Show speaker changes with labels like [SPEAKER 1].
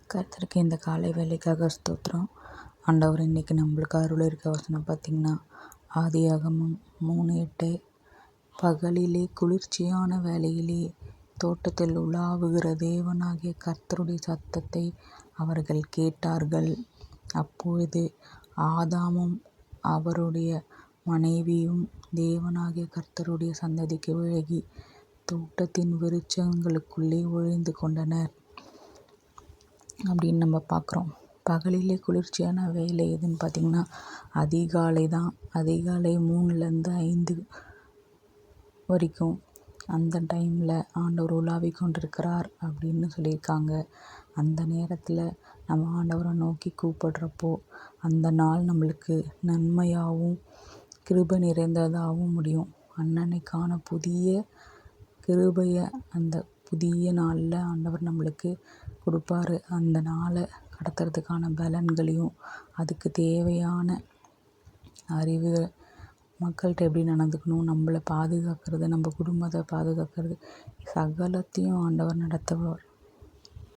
[SPEAKER 1] கர்த்தருக்கு இந்த காலை வேலைக்காக ஸ்தோத்திரம். ஆண்டவர் இன்னைக்கு நம்மளுக்கு அருள் இருக்க வசனம் பார்த்திங்கன்னா, ஆதியாகமம் 3:8. பகலிலே குளிர்ச்சியான வேளையிலே தோட்டத்தில் உலாவுகிற தேவனாகிய கர்த்தருடைய சத்தத்தை அவர்கள் கேட்டார்கள். அப்பொழுது ஆதாமும் அவருடைய மனைவியும் தேவனாகிய கர்த்தருடைய சந்ததிக்கு விலகி தோட்டத்தின் விருட்சங்களுக்குள்ளே ஒளிந்து கொண்டனர் அப்படின்னு நம்ம பார்க்குறோம். பகலிலே குளிர்ச்சியான வேலை எதுன்னு பார்த்திங்கன்னா அதிகாலை தான். அதிகாலை 3லேருந்து 5 வரைக்கும் அந்த டைமில் ஆண்டவர் உலாவி கொண்டிருக்கிறார் அப்படின்னு சொல்லியிருக்காங்க. அந்த நேரத்தில் நம்ம ஆண்டவரை நோக்கி கூப்பிடுறப்போ அந்த நாள் நம்மளுக்கு நன்மையாகவும் கிருபை நிறைந்ததாகவும் முடியும். அன்னன்னைக்கான புதிய கிருபையை அந்த புதிய நாளில் ஆண்டவர் நம்மளுக்கு கொடுப்பாரு. அந்த நாளை கடத்துறதுக்கான பலன்களையும் அதுக்கு தேவையான அறிவு, மக்கள்கிட்ட எப்படி நடந்துக்கணும், நம்மளை பாதுகாக்கிறது, நம்ம குடும்பத்தை பாதுகாக்கிறது, சகலத்தையும் ஆண்டவர் நடத்துவார்.